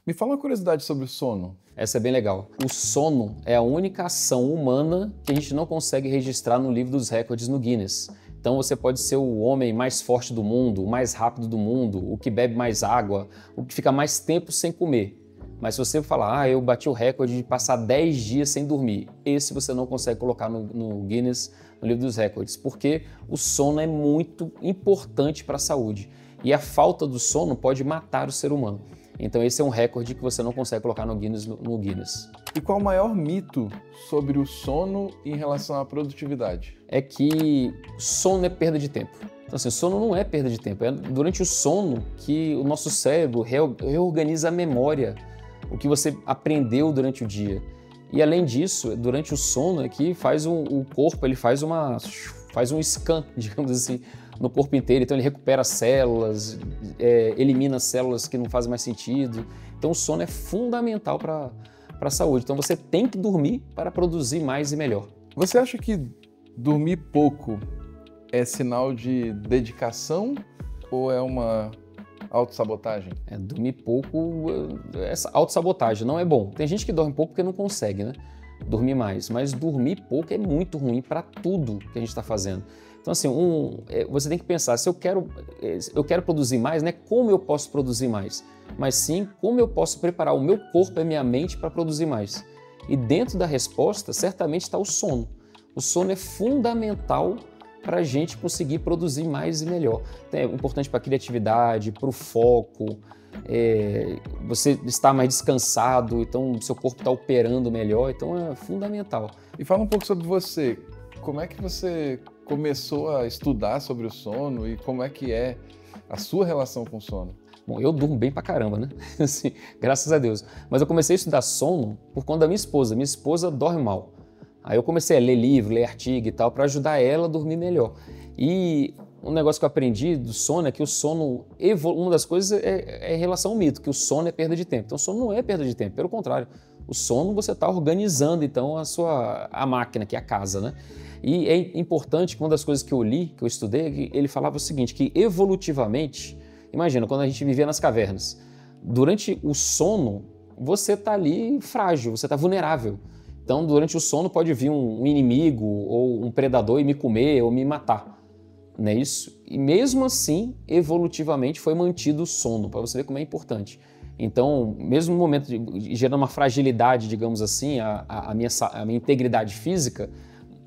Me fala uma curiosidade sobre o sono. Essa é bem legal. O sono é a única ação humana que a gente não consegue registrar no livro dos recordes no Guinness. Então você pode ser o homem mais forte do mundo, o mais rápido do mundo, o que bebe mais água, o que fica mais tempo sem comer. Mas se você falar, eu bati o recorde de passar 10 dias sem dormir, esse você não consegue colocar no Guinness, no livro dos recordes, porque o sono é muito importante para a saúde. E a falta do sono pode matar o ser humano. Então esse é um recorde que você não consegue colocar no Guinness. E qual o maior mito sobre o sono em relação à produtividade? É que sono é perda de tempo. Então assim, sono não é perda de tempo, é durante o sono que o nosso cérebro reorganiza a memória, o que você aprendeu durante o dia. E além disso, durante o sono aqui o corpo ele faz um scan, digamos assim, no corpo inteiro. Então ele recupera células, elimina células que não fazem mais sentido. Então o sono é fundamental para a saúde. Então você tem que dormir para produzir mais e melhor. Você acha que dormir pouco é sinal de dedicação ou é uma autossabotagem? Dormir pouco, essa autossabotagem não é bom. Tem gente que dorme pouco porque não consegue, né? Dormir mais. Mas dormir pouco é muito ruim para tudo que a gente está fazendo. Então, assim, você tem que pensar, se eu quero produzir mais, não é como eu posso produzir mais, mas sim como eu posso preparar o meu corpo e a minha mente para produzir mais. E dentro da resposta, certamente está o sono. O sono é fundamental para a gente conseguir produzir mais e melhor. Então, é importante para a criatividade, para o foco, você está mais descansado, então seu corpo está operando melhor, então é fundamental. E fala um pouco sobre você. Como é que você começou a estudar sobre o sono e como é que é a sua relação com o sono? Bom, eu durmo bem pra caramba, né? Assim, graças a Deus. Mas eu comecei a estudar sono por conta da minha esposa. Minha esposa dorme mal. Aí eu comecei a ler livro, ler artigo e tal, para ajudar ela a dormir melhor. E um negócio que eu aprendi do sono é que o sono, uma das coisas é em relação ao mito, que o sono é perda de tempo. Então o sono não é perda de tempo, pelo contrário. O sono você está organizando então a máquina, que é a casa, né? E é importante que uma das coisas que eu li, que eu estudei, é que ele falava o seguinte, que evolutivamente, imagina, quando a gente vivia nas cavernas, durante o sono você está ali frágil, você está vulnerável. Então, durante o sono pode vir um inimigo ou um predador e me comer ou me matar, não é isso? E mesmo assim, evolutivamente foi mantido o sono, para você ver como é importante. Então, mesmo no momento de gerar uma fragilidade, digamos assim, a minha integridade física,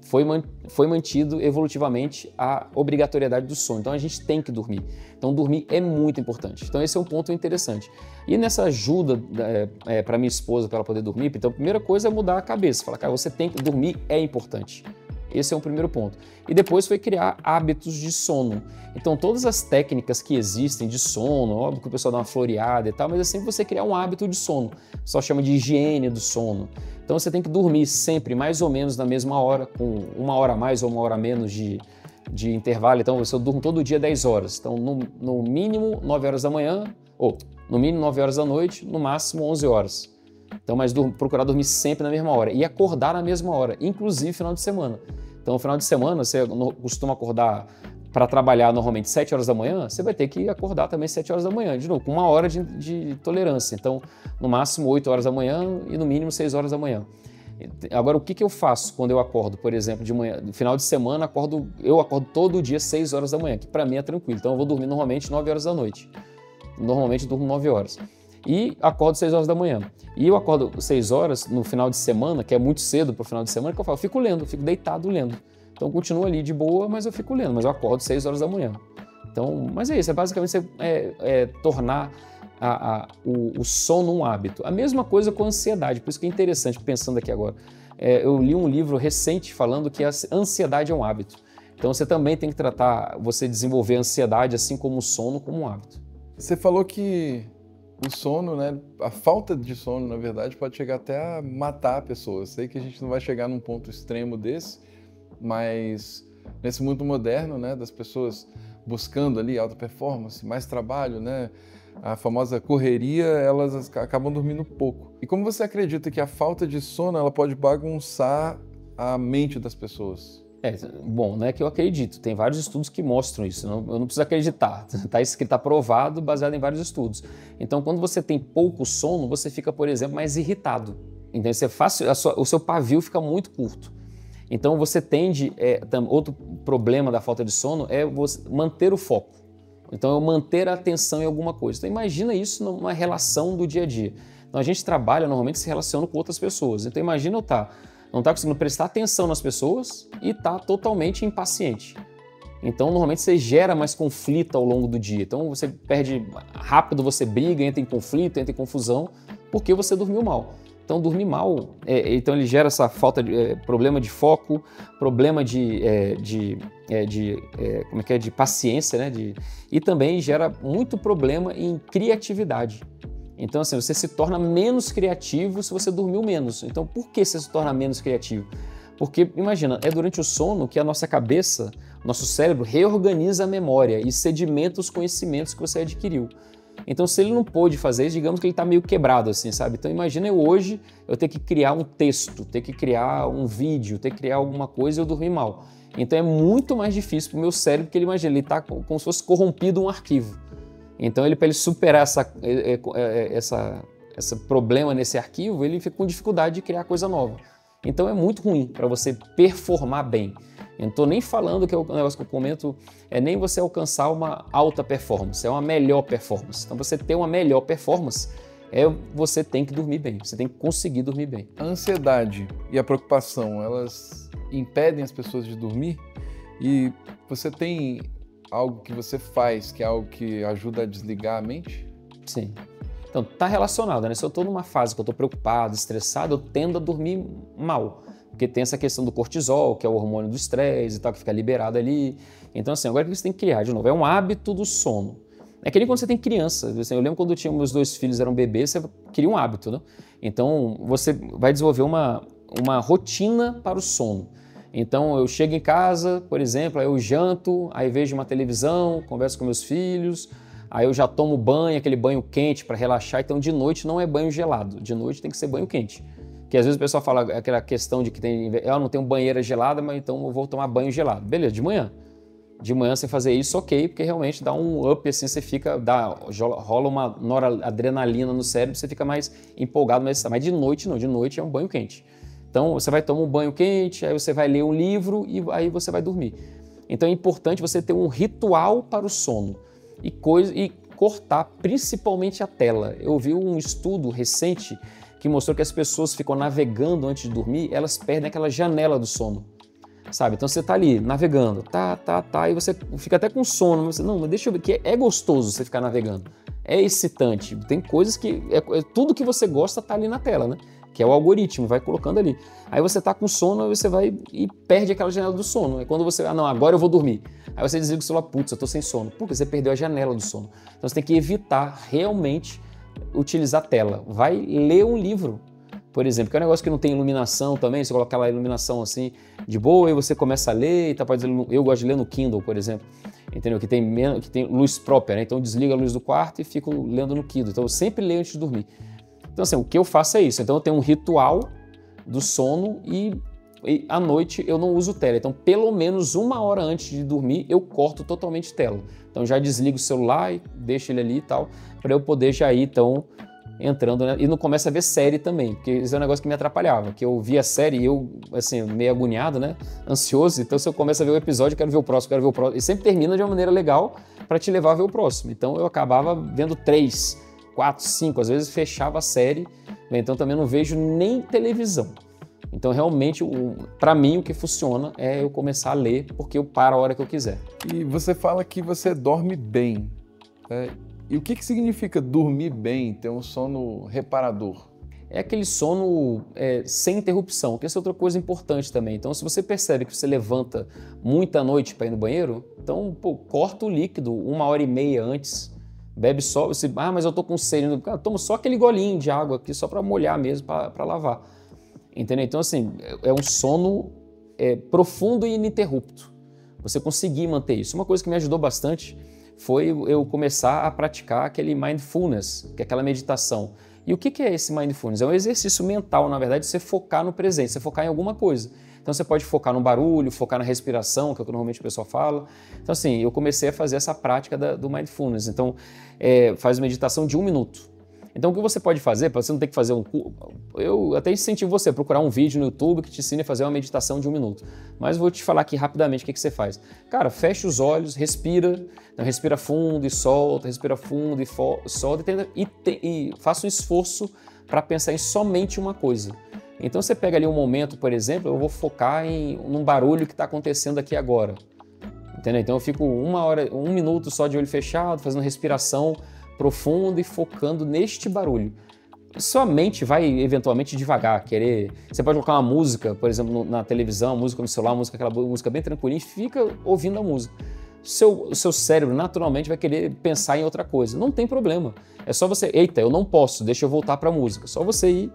foi mantido evolutivamente a obrigatoriedade do sono. Então a gente tem que dormir. Então dormir é muito importante. Então esse é um ponto interessante. E nessa ajuda para minha esposa, para ela poder dormir, então a primeira coisa é mudar a cabeça. Falar, cara, você tem que dormir, é importante. Esse é um primeiro ponto. E depois foi criar hábitos de sono. Então todas as técnicas que existem de sono, óbvio que o pessoal dá uma floreada e tal, mas é sempre você criar um hábito de sono. O pessoal chama de higiene do sono. Então você tem que dormir sempre mais ou menos na mesma hora, com 1 hora a mais ou 1 hora a menos de intervalo. Então eu durmo todo dia 10 horas. Então no mínimo 9 horas da manhã, ou no mínimo 9 horas da noite, no máximo 11 horas. Então, mas procurar dormir sempre na mesma hora e acordar na mesma hora, inclusive final de semana. Então, no final de semana, você costuma acordar para trabalhar normalmente 7 horas da manhã, você vai ter que acordar também 7 horas da manhã, de novo, com 1 hora de tolerância. Então, no máximo 8 horas da manhã e no mínimo 6 horas da manhã. Agora, o que eu faço quando eu acordo, por exemplo, de manhã, no final de semana, eu acordo todo dia 6 horas da manhã, que para mim é tranquilo. Então, eu vou dormir normalmente 9 horas da noite. Normalmente eu durmo 9 horas. E acordo 6 horas da manhã. E eu acordo 6 horas no final de semana, que é muito cedo para o final de semana, que eu fico lendo, fico deitado lendo. Então eu continuo ali de boa, mas eu fico lendo, mas eu acordo 6 horas da manhã. Então, mas é isso, é basicamente tornar o sono um hábito. A mesma coisa com a ansiedade, por isso que é interessante, pensando aqui agora. Eu li um livro recente falando que a ansiedade é um hábito. Então você também tem que você desenvolver a ansiedade, assim como o sono, como um hábito. Você falou que o sono, né, a falta de sono, na verdade, pode chegar até a matar a pessoa. Eu sei que a gente não vai chegar num ponto extremo desse, mas nesse mundo moderno, né, das pessoas buscando ali alta performance, mais trabalho, né, a famosa correria, elas acabam dormindo pouco. E como você acredita que a falta de sono ela pode bagunçar a mente das pessoas? Bom, não é que eu acredito, tem vários estudos que mostram isso, eu não preciso acreditar, está escrito, está provado, baseado em vários estudos. Então, quando você tem pouco sono, você fica, por exemplo, mais irritado. Então, o seu pavio fica muito curto. Então, você tende, outro problema da falta de sono é você manter o foco. Então, é manter a atenção em alguma coisa. Então, imagina isso numa relação do dia a dia. Então, a gente trabalha, normalmente se relaciona com outras pessoas. Então, imagina eu não estar conseguindo prestar atenção nas pessoas e estar totalmente impaciente. Então, normalmente você gera mais conflito ao longo do dia. Então, você perde rápido, você briga, entra em conflito, entra em confusão, porque você dormiu mal. Então, dormir mal, então ele gera essa falta de problema de foco, problema de paciência, né? E também gera muito problema em criatividade. Então, assim, você se torna menos criativo se você dormiu menos. Então, por que você se torna menos criativo? Porque, imagina, é durante o sono que a nossa cabeça, nosso cérebro, reorganiza a memória e sedimenta os conhecimentos que você adquiriu. Então, se ele não pôde fazer isso, digamos que ele está meio quebrado, assim, sabe? Então, imagina eu ter que criar um texto, ter que criar um vídeo, ter que criar alguma coisa e eu dormir mal. Então, é muito mais difícil para o meu cérebro, porque ele imagina, ele está como se fosse corrompido um arquivo. Então, para ele superar esse problema nesse arquivo, ele fica com dificuldade de criar coisa nova. Então, é muito ruim para você performar bem. Eu não estou nem falando que é o negócio que eu comento, nem você alcançar uma alta performance, é uma melhor performance. Então, você ter uma melhor performance, você tem que dormir bem, você tem que conseguir dormir bem. A ansiedade e a preocupação, elas impedem as pessoas de dormir? E você tem algo que você faz, que é algo que ajuda a desligar a mente? Sim. Então, está relacionado, né? Se eu estou numa fase que eu estou preocupado, estressado, eu tendo a dormir mal. Porque tem essa questão do cortisol, que é o hormônio do estresse e tal, que fica liberado ali. Então, assim, agora o que você tem que criar, de novo, é um hábito do sono. É que nem quando você tem criança. Assim, eu lembro quando eu tinha meus 2 filhos, eram bebês, você cria um hábito, né? Então, você vai desenvolver uma rotina para o sono. Então, eu chego em casa, por exemplo, aí eu janto, aí vejo uma televisão, converso com meus filhos, aí eu já tomo banho, aquele banho quente para relaxar. Então, de noite não é banho gelado, de noite tem que ser banho quente. Que às vezes o pessoal fala aquela questão de que eu não tenho banheira gelada, mas então eu vou tomar banho gelado. Beleza, de manhã. De manhã você fazer isso, ok, porque realmente dá um up, assim, você fica, rola uma noradrenalina no cérebro, você fica mais empolgado, mas de noite não, de noite é um banho quente. Então você vai tomar um banho quente, aí você vai ler um livro e aí você vai dormir. Então é importante você ter um ritual para o sono e cortar principalmente a tela. Eu vi um estudo recente que mostrou que as pessoas ficam navegando antes de dormir, elas perdem aquela janela do sono, sabe? Então você tá ali navegando, e você fica até com sono, mas não, mas deixa eu ver, que é gostoso você ficar navegando, é excitante, tem coisas que, tudo que você gosta tá ali na tela, né? Que é o algoritmo, vai colocando ali. Aí você tá com sono, aí você vai e perde aquela janela do sono. É quando você, não, agora eu vou dormir. Aí você desliga o celular, putz, eu tô sem sono. Porque você perdeu a janela do sono. Então você tem que evitar realmente utilizar a tela. Vai ler um livro, por exemplo, que é um negócio que não tem iluminação também, você coloca aquela iluminação assim de boa e você começa a ler, e tá, pode dizer, eu gosto de ler no Kindle, por exemplo, entendeu? Que tem luz própria, né? Então eu desligo a luz do quarto e fico lendo no Kindle. Então eu sempre leio antes de dormir. Então assim, o que eu faço é isso. Então eu tenho um ritual do sono e à noite eu não uso tela. Então pelo menos 1 hora antes de dormir eu corto totalmente tela. Então já desligo o celular e deixo ele ali e tal, para eu poder já ir então entrando, né? E não começo a ver série também, porque isso é um negócio que me atrapalhava, que eu via série e eu, assim, meio agoniado, né? Ansioso, então se eu começo a ver o episódio, eu quero ver o próximo, e sempre termina de uma maneira legal para te levar a ver o próximo. Então eu acabava vendo 3, 4, 5, às vezes fechava a série, né? Então também não vejo nem televisão. Então realmente, para mim, o que funciona é eu começar a ler, porque eu paro a hora que eu quiser. E você fala que você dorme bem, né? E o que significa dormir bem, ter um sono reparador? É aquele sono sem interrupção, que essa é outra coisa importante também. Então, se você percebe que você levanta muita noite para ir no banheiro, então, corta o líquido 1h30 antes, bebe só, mas eu tô com sede, toma só aquele golinho de água aqui, só para molhar mesmo, para lavar. Entendeu? Então, assim, é um sono profundo e ininterrupto. Você conseguir manter isso. Uma coisa que me ajudou bastante foi eu começar a praticar aquele mindfulness, que é aquela meditação. E o que é esse mindfulness? É um exercício mental, na verdade, de você focar no presente, você focar em alguma coisa. Então você pode focar no barulho, focar na respiração, que é o que normalmente o pessoal fala. Então assim, eu comecei a fazer essa prática do Mindfulness. Então faz meditação de 1 minuto. Então o que você pode fazer, para você não ter que fazer eu até incentivo você a procurar um vídeo no YouTube que te ensine a fazer uma meditação de 1 minuto. Mas vou te falar aqui rapidamente o que você faz. Cara, fecha os olhos, respira, então respira fundo e solta, respira fundo e solta e faça um esforço para pensar em somente uma coisa. Então você pega ali um momento, por exemplo, eu vou focar num barulho que está acontecendo aqui agora. Entendeu? Então eu fico 1 minuto só de olho fechado, fazendo respiração profunda e focando neste barulho. Sua mente vai eventualmente devagar, Você pode colocar uma música, por exemplo, na televisão, música no celular, aquela música bem tranquilinha, e fica ouvindo a música. O seu cérebro naturalmente vai querer pensar em outra coisa. Não tem problema. É só você, eita, eu não posso, deixa eu voltar para a música. Só você ir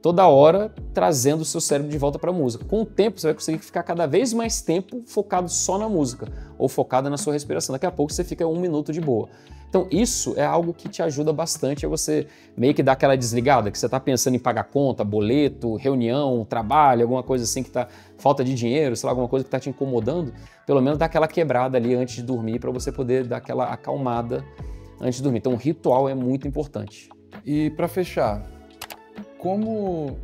toda hora trazendo o seu cérebro de volta para a música. Com o tempo, você vai conseguir ficar cada vez mais tempo focado só na música ou focado na sua respiração. Daqui a pouco você fica 1 minuto de boa. Então isso é algo que te ajuda bastante a você meio que dar aquela desligada, que você está pensando em pagar conta, boleto, reunião, trabalho, alguma coisa assim que está falta de dinheiro, sei lá, alguma coisa que está te incomodando, pelo menos dá aquela quebrada ali antes de dormir para você poder dar aquela acalmada antes de dormir. Então o ritual é muito importante. E para fechar, como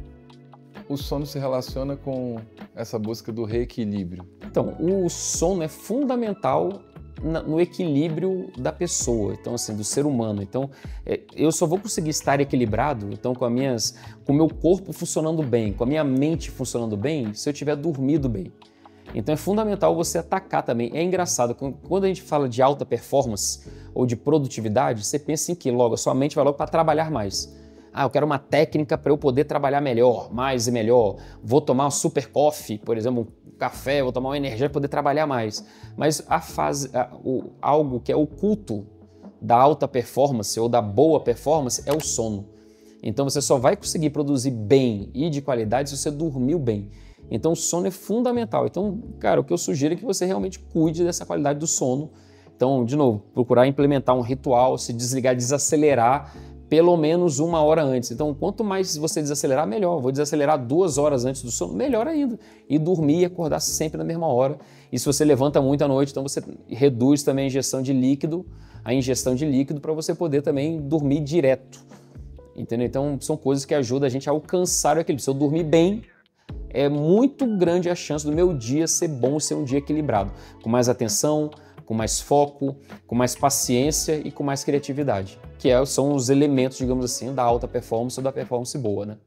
o sono se relaciona com essa busca do reequilíbrio? Então, o sono é fundamental no equilíbrio da pessoa, então assim, do ser humano. Então, eu só vou conseguir estar equilibrado, então com o meu corpo funcionando bem, com a minha mente funcionando bem, se eu tiver dormido bem. Então é fundamental você atacar também. É engraçado, quando a gente fala de alta performance ou de produtividade, você pensa em que logo a sua mente vai logo para trabalhar mais. Eu quero uma técnica para eu poder trabalhar melhor, mais e melhor. Vou tomar um super coffee, por exemplo, um café, vou tomar uma energia para poder trabalhar mais. Mas algo que é oculto da alta performance ou da boa performance é o sono. Então você só vai conseguir produzir bem e de qualidade se você dormiu bem. Então o sono é fundamental. Então, cara, o que eu sugiro é que você realmente cuide dessa qualidade do sono. Então, de novo, procurar implementar um ritual, se desligar, desacelerar pelo menos 1 hora antes. Então, quanto mais você desacelerar, melhor. Vou desacelerar 2 horas antes do sono, melhor ainda. E dormir e acordar sempre na mesma hora. E se você levanta muito à noite, então você reduz também a ingestão de líquido para você poder também dormir direto. Entendeu? Então, são coisas que ajudam a gente a alcançar o equilíbrio. Se eu dormir bem, é muito grande a chance do meu dia ser bom, ser um dia equilibrado. Com mais atenção, com mais foco, com mais paciência e com mais criatividade, que são os elementos, digamos assim, da alta performance ou da performance boa, né?